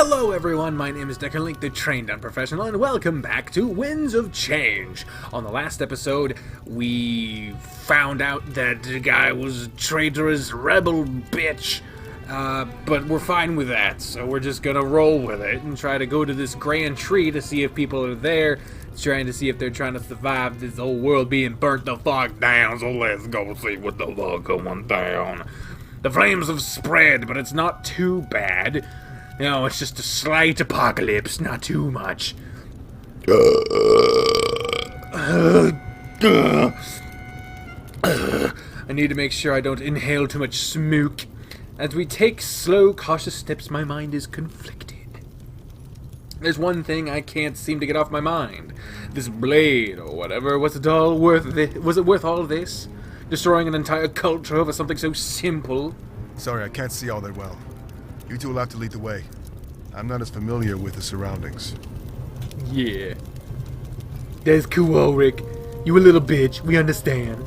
Hello everyone, my name is Deckerlink, the Trained Unprofessional, and welcome back to Winds of Change. On the last episode, we found out that the guy was a traitorous rebel bitch, but we're fine with that, so we're just gonna roll with it and try to go to this grand tree to see if people are there, trying to see if they're trying to survive this whole world being burnt the fuck down, so let's go see what the fuck going down. The flames have spread, but it's not too bad. You know, it's just a slight apocalypse, not too much. I need to make sure I don't inhale too much smoke. As we take slow, cautious steps, my mind is conflicted. There's one thing I can't seem to get off my mind. This blade, or whatever, was it worth all this? Destroying an entire culture over something so simple? Sorry, I can't see all that well. You two will have to lead the way. I'm not as familiar with the surroundings. Yeah. That's cool, Ulrich. You a little bitch, we understand.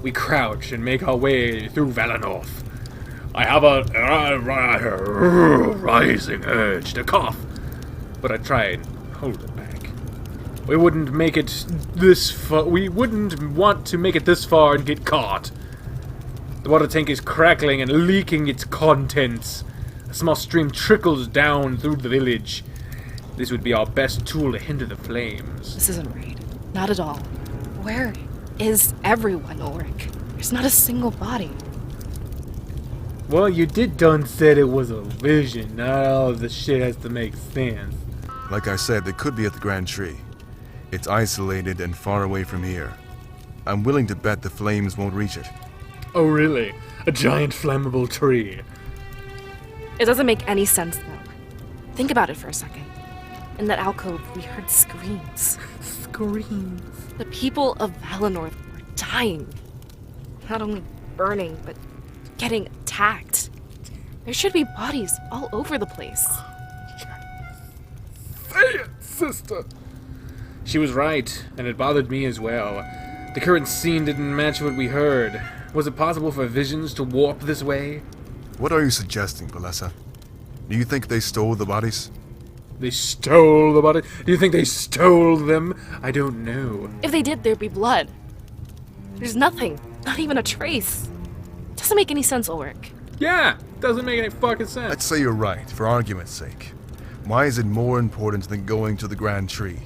We crouch and make our way through Valinor. I have a rising urge to cough, but I try and hold it back. We wouldn't make it this far. We wouldn't want to make it this far and get caught. The water tank is crackling and leaking its contents. A small stream trickles down through the village. This would be our best tool to hinder the flames. This isn't right. Not at all. Where is everyone, Ulrich? There's not a single body. Well, you did done said it was a vision. Not all of the shit has to make sense. Like I said, they could be at the Grand Tree. It's isolated and far away from here. I'm willing to bet the flames won't reach it. Oh, really? A giant flammable tree. It doesn't make any sense, though. Think about it for a second. In that alcove, we heard screams. Screams. The people of Valinor were dying. Not only burning, but getting attacked. There should be bodies all over the place. Say it, sister! She was right, and it bothered me as well. The current scene didn't match what we heard. Was it possible for visions to warp this way? What are you suggesting, Valessa? Do you think they stole the bodies? They stole the body? Do you think they stole them? I don't know. If they did, there'd be blood. There's nothing. Not even a trace. Doesn't make any sense, Ulrich. Yeah, doesn't make any fucking sense. Let's say you're right, for argument's sake. Why is it more important than going to the Grand Tree?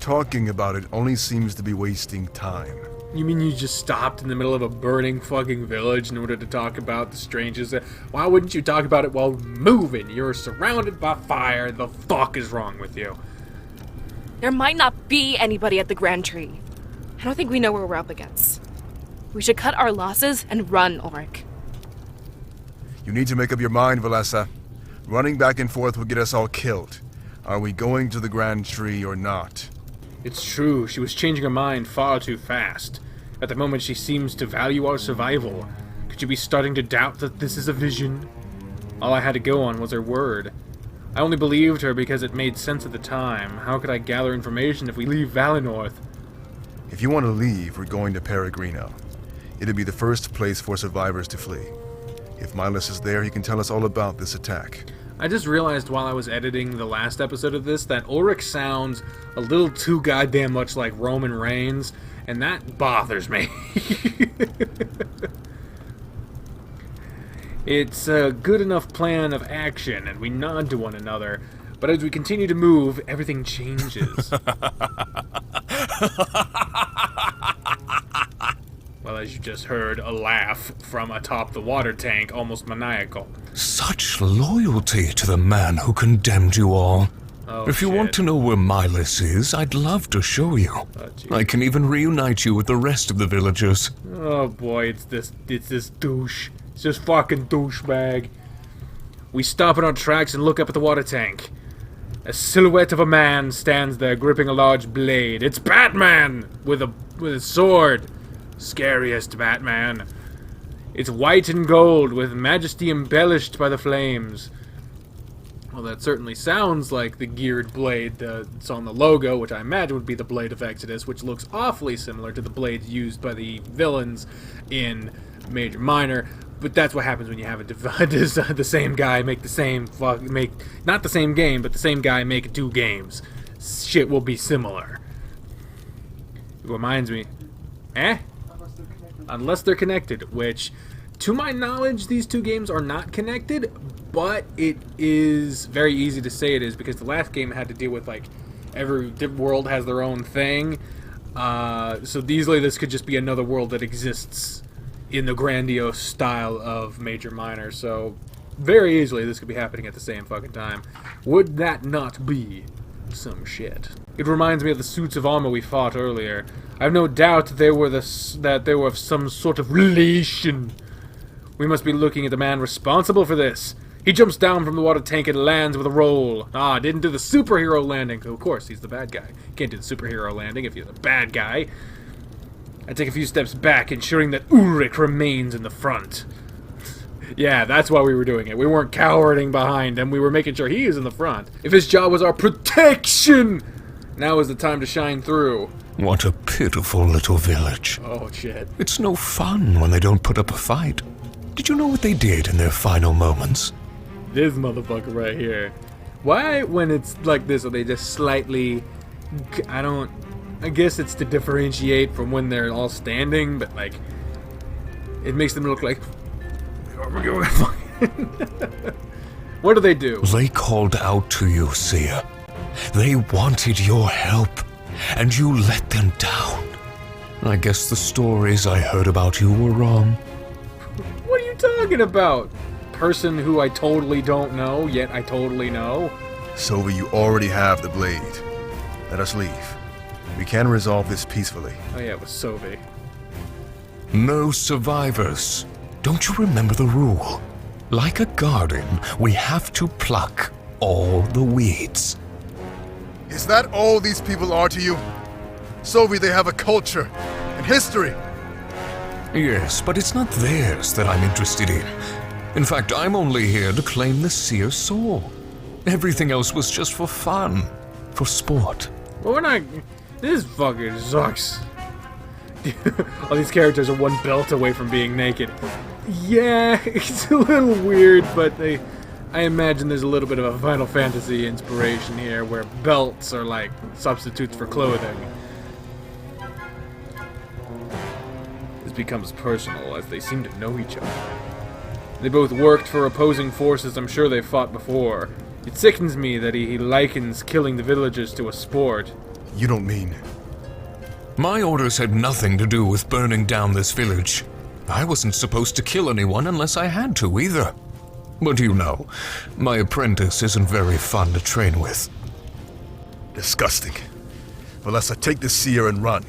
Talking about it only seems to be wasting time. You mean you just stopped in the middle of a burning fucking village in order to talk about the strangers? Why wouldn't you talk about it while moving? You're surrounded by fire. The fuck is wrong with you? There might not be anybody at the Grand Tree. I don't think we know where we're up against. We should cut our losses and run, Ulrich. You need to make up your mind, Valessa. Running back and forth will get us all killed. Are we going to the Grand Tree or not? It's true, she was changing her mind far too fast. At the moment, she seems to value our survival. Could you be starting to doubt that this is a vision? All I had to go on was her word. I only believed her because it made sense at the time. How could I gather information if we leave Valinor? If you want to leave, we're going to Peregrino. It'll be the first place for survivors to flee. If Milas is there, he can tell us all about this attack. I just realized while I was editing the last episode of this that Ulrich sounds a little too goddamn much like Roman Reigns, and that bothers me. It's a good enough plan of action, and we nod to one another, but as we continue to move, everything changes. Well, as you just heard, a laugh from atop the water tank, almost maniacal. Such loyalty to the man who condemned you all. Oh, if you shit. want to know where Milas is, I'd love to show you. I can even reunite you with the rest of the villagers. Oh boy, it's this douche. It's this fucking douchebag. We stop in our tracks and look up at the water tank. A silhouette of a man stands there gripping a large blade. It's Batman with a sword. Scariest Batman. It's white and gold with majesty embellished by the flames. Well, that certainly sounds like the geared blade that's on the logo, which I imagine would be the Blade of Exodus, which looks awfully similar to the blades used by the villains in Major Minor. But that's what happens when you have the same guy make the same not the same game, but the same guy make 2 games. Shit will be similar. It reminds me, unless they're connected, which, to my knowledge, these 2 games are not connected. But it is very easy to say it is, because the last game had to deal with like every world has their own thing. So easily this could just be another world that exists in the grandiose style of Major Minor. So very easily this could be happening at the same fucking time. Would that not be some shit? It reminds me of the suits of armor we fought earlier. I have no doubt that they were of some sort of relation. We must be looking at the man responsible for this. He jumps down from the water tank and lands with a roll. Didn't do the superhero landing. Of course, he's the bad guy. Can't do the superhero landing if you're the bad guy. I take a few steps back, ensuring that Ulrich remains in the front. Yeah, that's why we were doing it. We weren't cowering behind him. We were making sure he was in the front. If his job was our protection, now is the time to shine through. What a pitiful little village. Oh, shit. It's no fun when they don't put up a fight. Did you know what they did in their final moments? This motherfucker right here. Why, when it's like this, are they just slightly... I guess it's to differentiate from when they're all standing, but like... It makes them look like... What do they do? They called out to you, Seer. They wanted your help, and you let them down. I guess the stories I heard about you were wrong. What are you talking about? Person who I totally don't know, yet I totally know? Sylvie, you already have the blade. Let us leave. We can resolve this peacefully. Oh yeah, it was Sylvie. No survivors. Don't you remember the rule? Like a garden, we have to pluck all the weeds. Is that all these people are to you? Sylvie, they have a culture and history. Yes, but it's not theirs that I'm interested in. In fact, I'm only here to claim the Seer's soul. Everything else was just for fun. For sport. Well, we're not... This fucker sucks. All these characters are one belt away from being naked. Yeah, it's a little weird, but I imagine there's a little bit of a Final Fantasy inspiration here, where belts are like substitutes for clothing. This becomes personal, as they seem to know each other. They both worked for opposing forces I'm sure they've fought before. It sickens me that he likens killing the villagers to a sport. You don't mean... My orders had nothing to do with burning down this village. I wasn't supposed to kill anyone unless I had to, either. But you know, my apprentice isn't very fun to train with. Disgusting. Valessa, take this seer and run.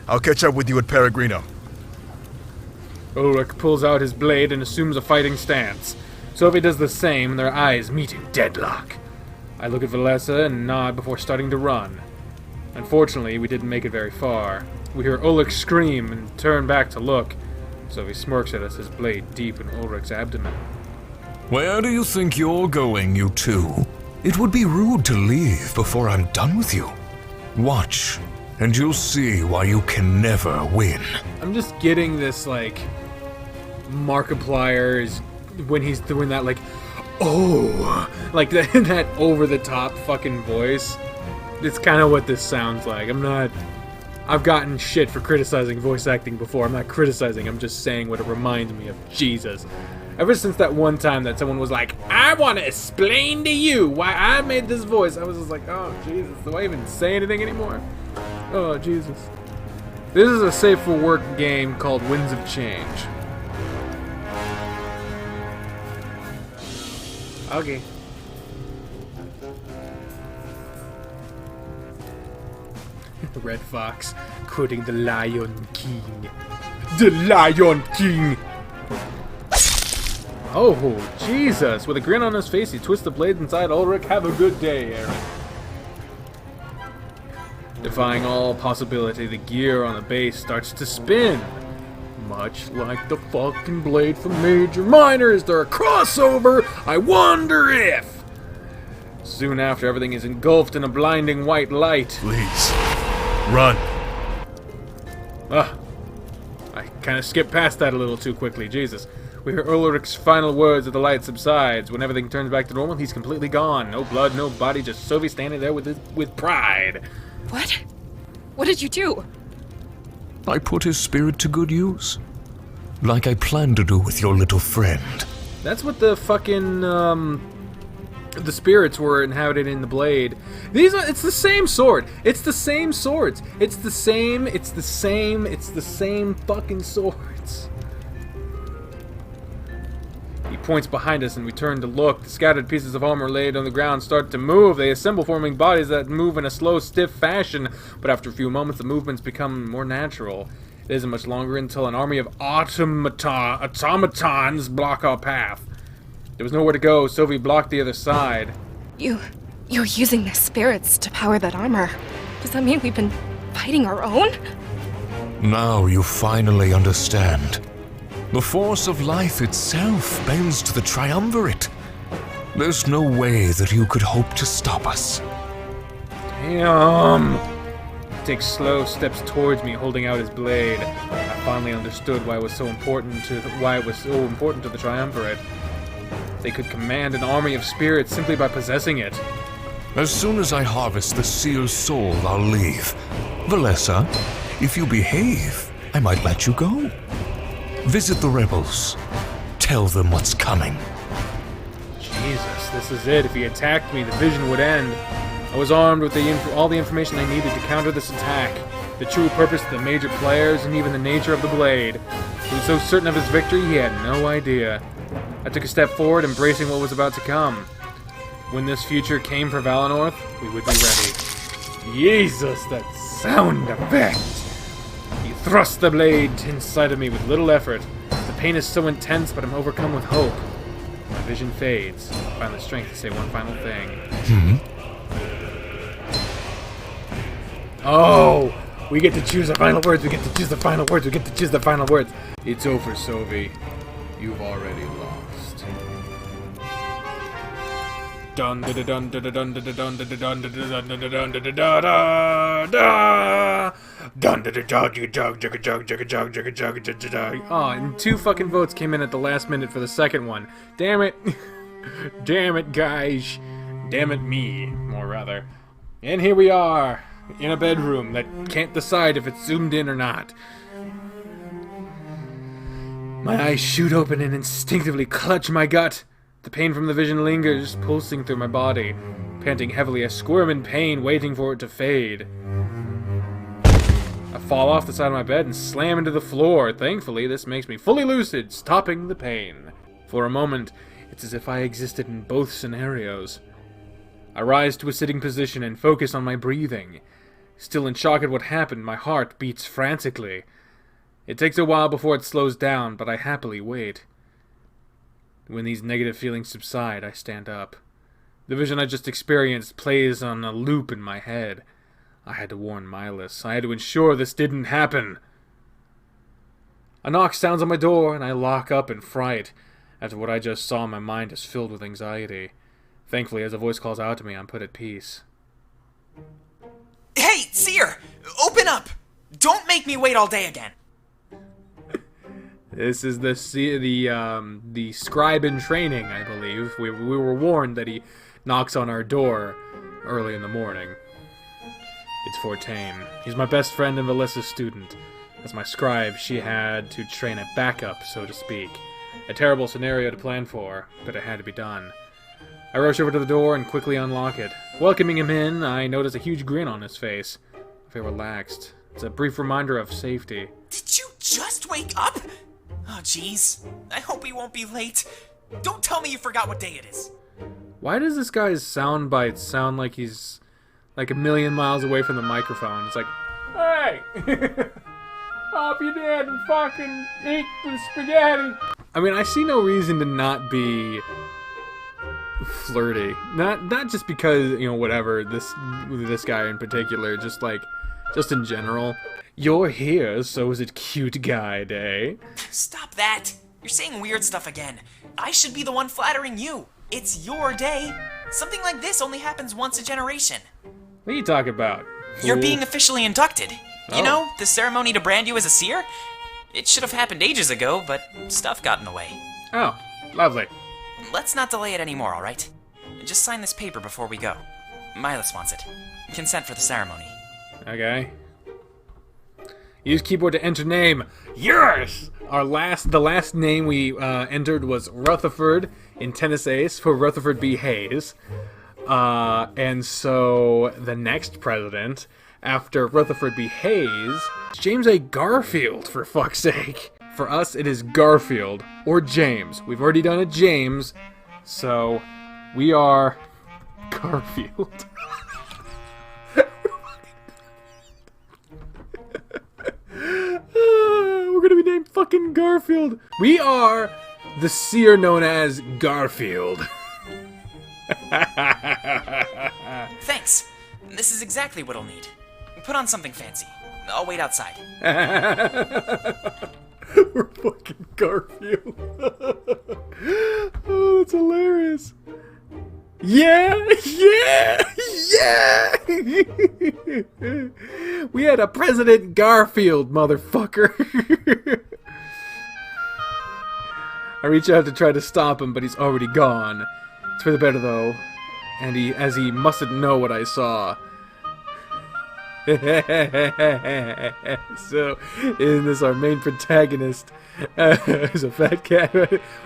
I'll catch up with you at Peregrino. Ulrich pulls out his blade and assumes a fighting stance. Sophie does the same, and their eyes meet in deadlock. I look at Valessa and nod before starting to run. Unfortunately, we didn't make it very far. We hear Ulrich scream and turn back to look. Sophie smirks at us, his blade deep in Ulrich's abdomen. Where do you think you're going, you two? It would be rude to leave before I'm done with you. Watch, and you'll see why you can never win. I'm just getting this, like, Markiplier is when he's doing that, like, oh, like that over-the-top fucking voice. It's kind of what this sounds like. I've gotten shit for criticizing voice acting before. I'm not criticizing, I'm just saying what it reminds me of. Jesus. Ever since that one time that someone was like, I want to explain to you why I made this voice, I was just like, oh, Jesus, do I even say anything anymore? Oh, Jesus. This is a safe-for-work game called Winds of Change. Okay. Red Fox quoting the Lion King. The Lion King! Oh, Jesus! With a grin on his face, he twists the blade inside Ulrich. Have a good day, Aaron. Defying all possibility, the gear on the base starts to spin. Much like the fucking blade from Major Minor. Is there a crossover? I wonder if! Soon after, everything is engulfed in a blinding white light. Please, run. I kind of skipped past that a little too quickly, Jesus. We hear Ulrich's final words as the light subsides. When everything turns back to normal, he's completely gone. No blood, no body, just Sophie standing there with pride. What? What did you do? I put his spirit to good use. Like I planned to do with your little friend. That's what the fucking, the spirits were inhabited in the blade. It's the same sword. It's the same swords. It's the same fucking swords. He points behind us and we turn to look. The scattered pieces of armor laid on the ground start to move. They assemble, forming bodies that move in a slow, stiff fashion. But after a few moments, the movements become more natural. It isn't much longer until an army of automatons block our path. There was nowhere to go. Sophie blocked the other side. You're using their spirits to power that armor. Does that mean we've been fighting our own? Now you finally understand. The force of life itself bends to the triumvirate. There's no way that you could hope to stop us. Damn. He takes slow steps towards me, holding out his blade. I finally understood why it was so important to the triumvirate. They could command an army of spirits simply by possessing it. As soon as I harvest the sealed soul, I'll leave. Valessa, if you behave, I might let you go. Visit the rebels. Tell them what's coming. Jesus, this is it. If he attacked me, the vision would end. I was armed with all the information I needed to counter this attack. The true purpose of the major players, and even the nature of the blade. He was so certain of his victory, he had no idea. I took a step forward, embracing what was about to come. When this future came for Valenorth, we would be ready. Jesus, that sound effect! He thrust the blade inside of me with little effort. The pain is so intense, but I'm overcome with hope. My vision fades. I find the strength to say one final thing. Oh! We get to choose the final words, we get to choose the final words, we get to choose the final words. It's over, Sophie. You've already lost. Dun da da dun da da dun da da dun da da dun da da dun da da dun da da da da dun da da jog jog jog jog jog jog jog jog jog jog. Oh, and 2 fucking votes came in at the last minute for the second one. Damn it. Damn it, guys. Damn it, me, more rather. And here we are, in a bedroom that can't decide if it's zoomed in or not. My eyes shoot open and instinctively clutch my gut. The pain from the vision lingers, pulsing through my body. Panting heavily, I squirm in pain, waiting for it to fade. I fall off the side of my bed and slam into the floor. Thankfully, this makes me fully lucid, stopping the pain. For a moment, it's as if I existed in both scenarios. I rise to a sitting position and focus on my breathing. Still in shock at what happened, my heart beats frantically. It takes a while before it slows down, but I happily wait. When these negative feelings subside, I stand up. The vision I just experienced plays on a loop in my head. I had to warn Milas. I had to ensure this didn't happen. A knock sounds on my door, and I lock up in fright. After what I just saw, my mind is filled with anxiety. Thankfully, as a voice calls out to me, I'm put at peace. Hey, Seer! Open up! Don't make me wait all day again! This is the scribe in training, I believe. We were warned that he knocks on our door early in the morning. It's Fortane. He's my best friend and Valessa's student. As my scribe, she had to train a backup, so to speak. A terrible scenario to plan for, but it had to be done. I rush over to the door and quickly unlock it. Welcoming him in, I notice a huge grin on his face. I feel relaxed. It's a brief reminder of safety. Did you just wake up? Oh, jeez. I hope we won't be late. Don't tell me you forgot what day it is. Why does this guy's sound bites sound like he's like a million miles away from the microphone? It's like, hey! Hope you did and fucking eat the spaghetti. I mean, I see no reason to not be flirty. Not just because, you know, whatever, this guy in particular, just in general. You're here, so is it cute guy day? Stop that! You're saying weird stuff again. I should be the one flattering you. It's your day. Something like this only happens once a generation. What are you talking about? You're Fool? being officially inducted. You know, the ceremony to brand you as a seer? It should have happened ages ago, but stuff got in the way. Oh, lovely. Let's not delay it anymore, alright? Just sign this paper before we go. Milas wants it. Consent for the ceremony. Okay. Use keyboard to enter name. Yes! The last name we entered was Rutherford in Tennis Ace for Rutherford B. Hayes. And so the next president, after Rutherford B. Hayes, James A. Garfield, for fuck's sake. For us, it is Garfield or James. We've already done a James, so we are Garfield. We're gonna be named fucking Garfield. We are the seer known as Garfield. Thanks. This is exactly what I'll need. Put on something fancy. I'll wait outside. We're fucking Garfield. Oh, that's hilarious. Yeah! We had a President Garfield, motherfucker. I reach out to try to stop him, but he's already gone. It's for the better, though. And as he mustn't know what I saw. So, isn't this our main protagonist? Is a fat cat.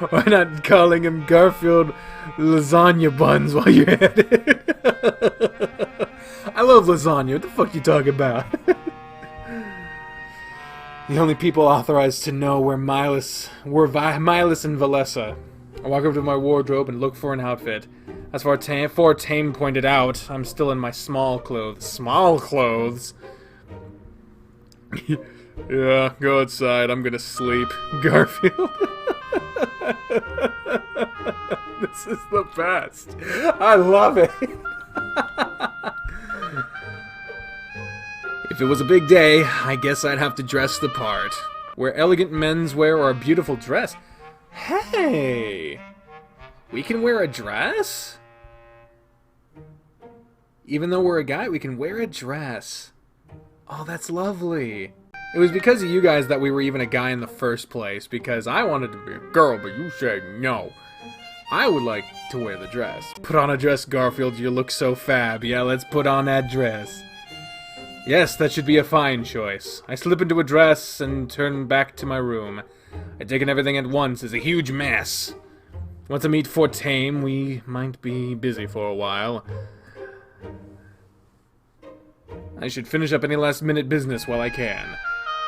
Why not calling him Garfield Lasagna Buns while you're at it? I love lasagna. What the fuck you talking about? The only people authorized to know were Milas and Valessa. I walk over to my wardrobe and look for an outfit. As for Tame pointed out, I'm still in my small clothes. Small clothes? Yeah, go outside. I'm gonna sleep. Garfield. This is the best. I love it. If it was a big day, I guess I'd have to dress the part. Wear elegant menswear or a beautiful dress. Hey! We can wear a dress? Even though we're a guy, we can wear a dress. Oh, that's lovely. It was because of you guys that we were even a guy in the first place, because I wanted to be a girl, but you said no. I would like to wear the dress. Put on a dress, Garfield, you look so fab. Yeah, let's put on that dress. Yes, that should be a fine choice. I slip into a dress and turn back to my room. I take in everything at once. It's a huge mess. Once I meet Fort Tame, we might be busy for a while. I should finish up any last-minute business while I can.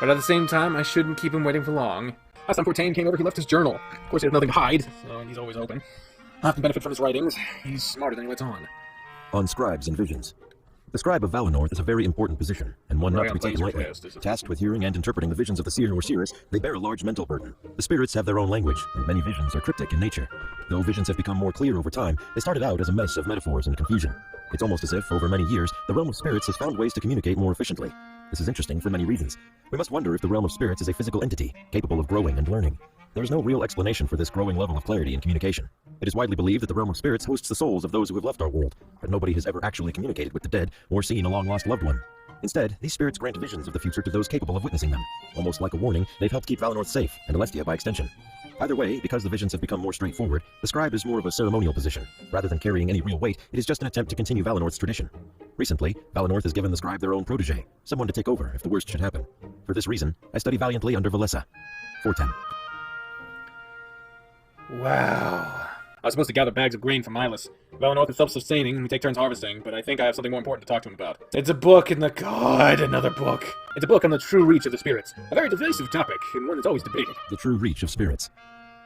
But at the same time, I shouldn't keep him waiting for long. Last time Fort Tame came over, he left his journal. Of course, he has nothing to hide, so he's always open. I have to benefit from his writings. He's smarter than he lets on. On scribes and visions. The scribe of Valinor is a very important position, and one not to be taken lightly. Tasked with hearing and interpreting the visions of the seer or seeress, they bear a large mental burden. The spirits have their own language, and many visions are cryptic in nature. Though visions have become more clear over time, they started out as a mess of metaphors and confusion. It's almost as if, over many years, the realm of spirits has found ways to communicate more efficiently. This is interesting for many reasons. We must wonder if the realm of spirits is a physical entity, capable of growing and learning. There is no real explanation for this growing level of clarity in communication. It is widely believed that the realm of spirits hosts the souls of those who have left our world, but nobody has ever actually communicated with the dead or seen a long-lost loved one. Instead, these spirits grant visions of the future to those capable of witnessing them. Almost like a warning, they've helped keep Valinor safe, and Alestia by extension. Either way, because the visions have become more straightforward, the scribe is more of a ceremonial position. Rather than carrying any real weight, it is just an attempt to continue Valinor's tradition. Recently, Valinor has given the scribe their own protege, someone to take over if the worst should happen. For this reason, I study valiantly under Valessa. 410. Wow. I was supposed to gather bags of grain from Milas. Valinor is self-sustaining, and we take turns harvesting, but I think I have something more important to talk to him about. It's a book in the... God, another book. It's a book on the true reach of the spirits. A very divisive topic, and one that's always debated. The true reach of spirits.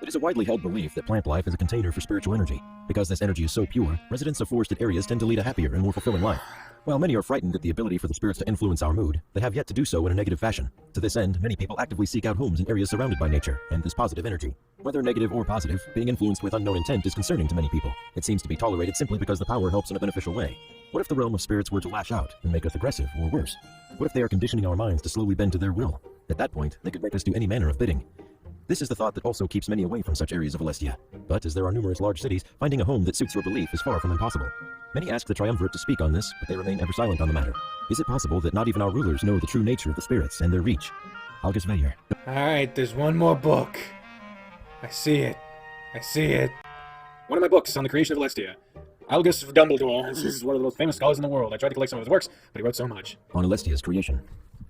It is a widely held belief that plant life is a container for spiritual energy. Because this energy is so pure, residents of forested areas tend to lead a happier and more fulfilling life. While many are frightened at the ability for the spirits to influence our mood, they have yet to do so in a negative fashion. To this end, many people actively seek out homes in areas surrounded by nature and this positive energy. Whether negative or positive, being influenced with unknown intent is concerning to many people. It seems to be tolerated simply because the power helps in a beneficial way. What if the realm of spirits were to lash out and make us aggressive or worse? What if they are conditioning our minds to slowly bend to their will? At that point, they could make us do any manner of bidding. This is the thought that also keeps many away from such areas of Alestia. But as there are numerous large cities, finding a home that suits your belief is far from impossible. Many ask the Triumvirate to speak on this, but they remain ever silent on the matter. Is it possible that not even our rulers know the true nature of the spirits and their reach? August Veyer. Alright, there's one more book. I see it. I see it. One of my books on the creation of Alestia. Albus Dumbledore is one of the most famous scholars in the world. I tried to collect some of his works, but he wrote so much. On Alestia's creation.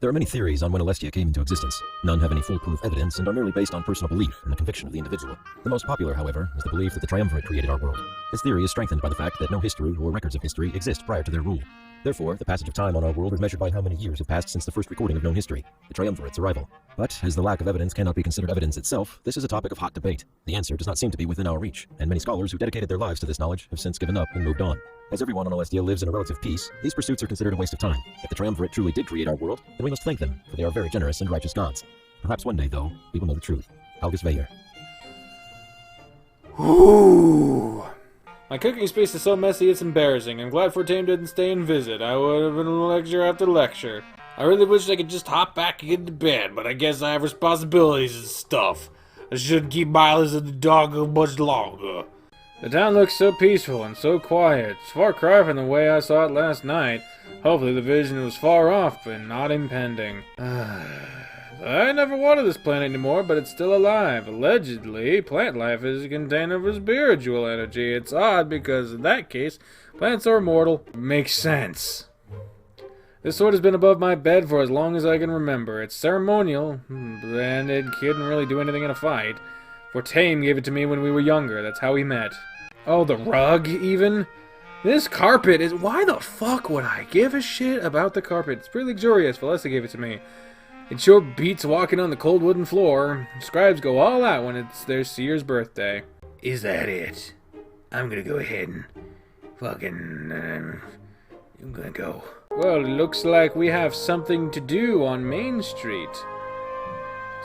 There are many theories on when Alestia came into existence. None have any foolproof evidence and are merely based on personal belief and the conviction of the individual. The most popular, however, is the belief that the Triumvirate created our world. This theory is strengthened by the fact that no history or records of history exist prior to their rule. Therefore, the passage of time on our world is measured by how many years have passed since the first recording of known history, the Triumvirate's arrival. But, as the lack of evidence cannot be considered evidence itself, this is a topic of hot debate. The answer does not seem to be within our reach, and many scholars who dedicated their lives to this knowledge have since given up and moved on. As everyone on Alestia lives in a relative peace, these pursuits are considered a waste of time. If the Triumvirate truly did create our world, then we must thank them, for they are very generous and righteous gods. Perhaps one day, though, we will know the truth. Algus Veyer. Ooh. My cooking space is so messy it's embarrassing. I'm glad Fortame didn't stay and visit. I would have been in lecture after lecture. I really wish I could just hop back and get to bed, but I guess I have responsibilities and stuff. I shouldn't keep Miles and the dog much longer. The town looks so peaceful and so quiet. It's far cry from the way I saw it last night. Hopefully the vision was far off, but not impending. I never wanted this planet anymore, but it's still alive. Allegedly, plant life is a container for spiritual energy. It's odd because in that case, plants are immortal. Makes sense. This sword has been above my bed for as long as I can remember. It's ceremonial, and it couldn't really do anything in a fight. Fortame gave it to me when we were younger. That's how we met. Oh, the rug, even? This carpet is... Why the fuck would I give a shit about the carpet? It's pretty luxurious. Valessa gave it to me. It sure beats walking on the cold wooden floor. Scribes go all out when it's their seer's birthday. Is that it? I'm gonna go ahead and I'm gonna go. Well, it looks like we have something to do on Main Street.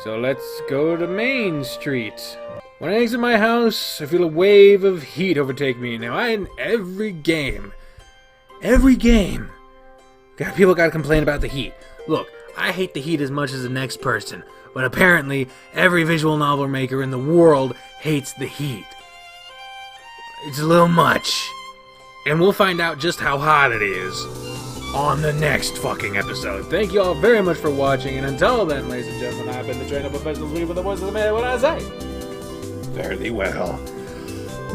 So let's go to Main Street. When I exit my house, I feel a wave of heat overtake me. Now, in every game, people gotta complain about the heat. Look, I hate the heat as much as the next person, but apparently every visual novel maker in the world hates the heat. It's a little much. And we'll find out just how hot it is on the next fucking episode. Thank you all very much for watching, and until then, ladies and gentlemen, I've been the trained up professional with the voice of the man. What I say? Fairly well.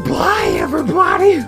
Bye, everybody!